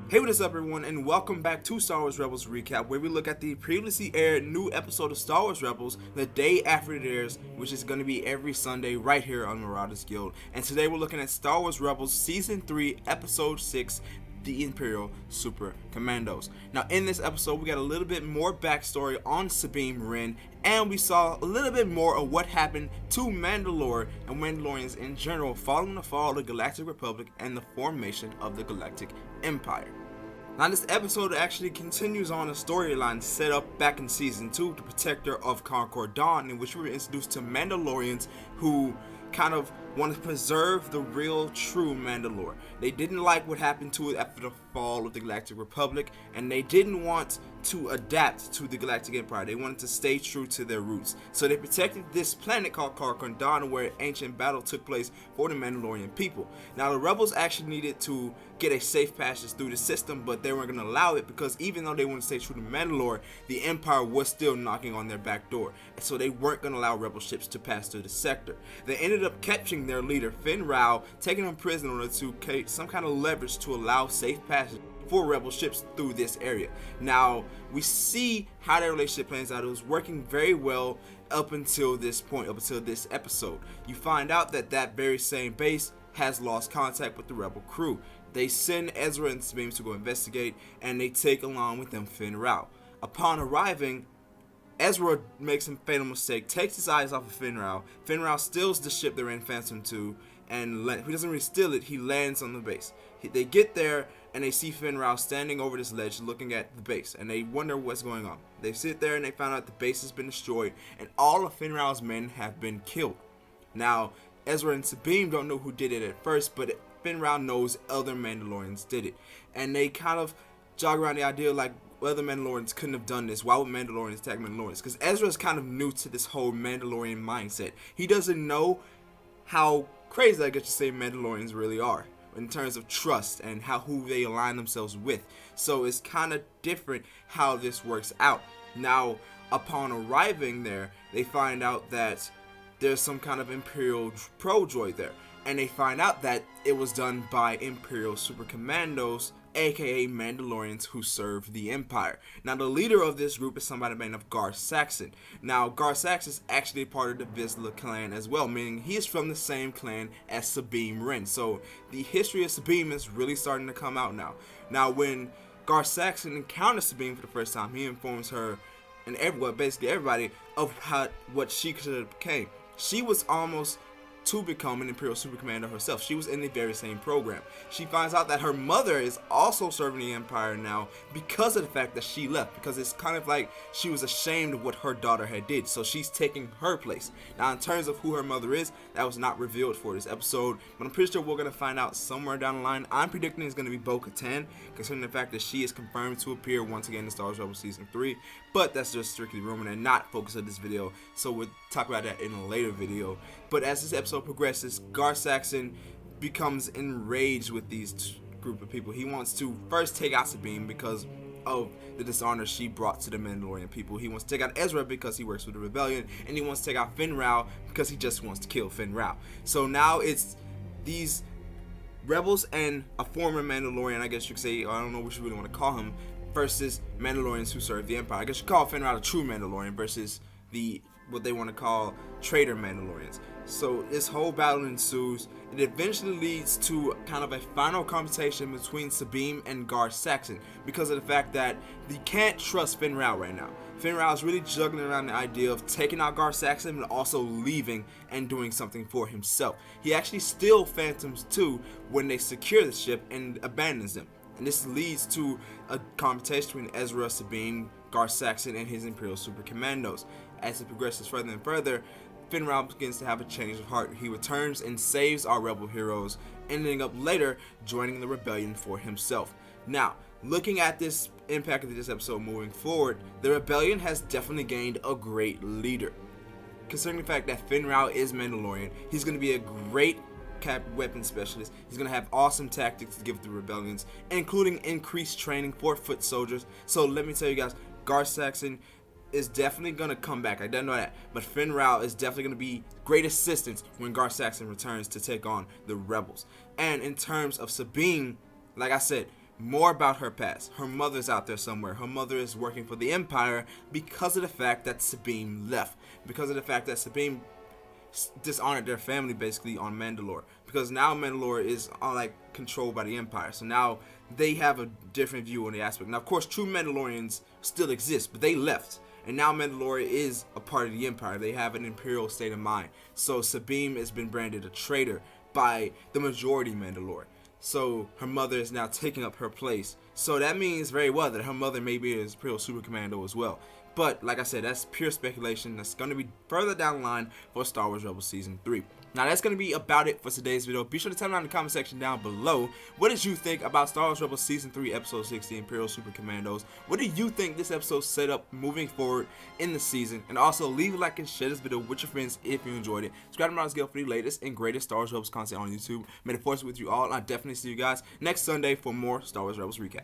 Hey, what is up, everyone, and welcome back to Star Wars Rebels Recap, where we look at the previously aired new episode of Star Wars Rebels the day after it airs, which is going to be every Sunday right here on Marauders Guild. And today we're looking at Star Wars Rebels Season 3, Episode 6, the Imperial Super Commandos. Now, in this episode, we got a little bit more backstory on Sabine Wren, and we saw a little bit more of what happened to Mandalore and Mandalorians in general following the fall of the Galactic Republic and the formation of the Galactic Empire. Now, this episode actually continues on a storyline set up back in Season 2, The Protector of Concord Dawn, in which we were introduced to Mandalorians who kind of want to preserve the real, true Mandalore. They didn't like what happened to it after the fall of the Galactic Republic, and they didn't want to adapt to the Galactic Empire. They wanted to stay true to their roots. So they protected this planet called Concord Dawn, where an ancient battle took place for the Mandalorian people. Now, the rebels actually needed to get a safe passage through the system, but they weren't going to allow it because even though they wanted to stay true to Mandalore, the Empire was still knocking on their back door. And so they weren't going to allow rebel ships to pass through the sector. They ended up capturing their leader, Finn Rao, taking him prisoner in order to create some kind of leverage to allow safe passage for rebel ships through this area. Now, we see how their relationship plans out. It was working very well up until this point, up until this episode. You find out that that very same base has lost contact with the rebel crew. They send Ezra and Sabine to go investigate, and they take along with them Finn Rao. Upon arriving, Ezra makes a fatal mistake, takes his eyes off of Finn Rao. Finn Rao steals the ship they're in, Phantom 2, and he doesn't really steal it, he lands on the base. They get there, and they see Finn Rao standing over this ledge looking at the base, and they wonder what's going on. They sit there, and they find out the base has been destroyed, and all of Finn Rao's men have been killed. Now, Ezra and Sabine don't know who did it at first, but Finn Rao knows other Mandalorians did it. And they kind of jog around the idea like, other Mandalorians couldn't have done this. Why would Mandalorians attack Mandalorians? Because Ezra's kind of new to this whole Mandalorian mindset. He doesn't know how crazy, I guess you say, Mandalorians really are in terms of trust and who they align themselves with. So it's kind of different how this works out. Now, upon arriving there, they find out that there's some kind of Imperial pro droid there. And they find out that it was done by Imperial Super Commandos, aka Mandalorians who serve the Empire. Now, the leader of this group is somebody named of Gar Saxon. Now, Gar Saxon is actually part of the Vizsla clan as well, meaning he is from the same clan as Sabine Wren. So the history of Sabine is really starting to come out now. Now, when Gar Saxon encounters Sabine for the first time, he informs her and basically everybody of what she could have became. She was almost to become an Imperial Super Commander herself. She was in the very same program. She finds out that her mother is also serving the Empire now because of the fact that she left, because it's kind of like she was ashamed of what her daughter had did, so she's taking her place. Now, in terms of who her mother is, that was not revealed for this episode, but I'm pretty sure we're going to find out somewhere down the line. I'm predicting it's going to be Bo-Katan, considering the fact that she is confirmed to appear once again in Star Wars Rebels Season 3, but that's just strictly rumor and not focus of this video, so we'll talk about that in a later video. But as this episode progresses, Gar Saxon becomes enraged with these group of people. He wants to first take out Sabine because of the dishonor she brought to the Mandalorian people. He wants to take out Ezra because he works with the rebellion, and he wants to take out Finn Rao because he just wants to kill Finn Rao. So now it's these rebels and a former Mandalorian, I guess you could say, I don't know what you really want to call him, versus Mandalorians who serve the Empire. I guess you call Finn Rao a true Mandalorian versus what they want to call traitor Mandalorians. So this whole battle ensues. It eventually leads to kind of a final confrontation between Sabine and Gar Saxon because of the fact that you can't trust Finn Rao right now. Finn Rao is really juggling around the idea of taking out Gar Saxon and also leaving and doing something for himself. He actually steals Phantoms 2 when they secure the ship and abandons them. And this leads to a confrontation between Ezra, Sabine, Gar Saxon, and his Imperial Super Commandos. As it progresses further and further, Finn Rao begins to have a change of heart. He returns and saves our rebel heroes, ending up later joining the rebellion for himself. Now, looking at this impact of this episode moving forward, the rebellion has definitely gained a great leader. Considering the fact that Finn Rao is Mandalorian, he's going to be a great weapon specialist. He's going to have awesome tactics to give the rebellions, including increased training for foot soldiers. So let me tell you guys, Gar Saxon is definitely going to come back. I don't know that. But Finn Rao is definitely going to be great assistance when Gar Saxon returns to take on the rebels. And in terms of Sabine, like I said, more about her past. Her mother's out there somewhere. Her mother is working for the Empire because of the fact that Sabine left. Because of the fact that Sabine dishonored their family basically on Mandalore. Because now Mandalore is controlled by the Empire. So now they have a different view on the aspect. Now, of course, true Mandalorians still exist, but they left. And now Mandalore is a part of the Empire. They have an Imperial state of mind. So Sabine has been branded a traitor by the majority Mandalore. So her mother is now taking up her place. So that means very well that her mother may be an Imperial Super Commando as well. But like I said, that's pure speculation. That's going to be further down the line for Star Wars Rebels Season 3. Now that's going to be about it for today's video. Be sure to tell me down in the comment section down below, what did you think about Star Wars Rebels Season 3 Episode 6, the Imperial Super Commandos? What do you think this episode set up moving forward in the season? And also leave a like and share this video with your friends if you enjoyed it. Subscribe to Marauders Guild for the latest and greatest Star Wars Rebels content on YouTube. May the force be with you all, and I'll definitely see you guys next Sunday for more Star Wars Rebels recap.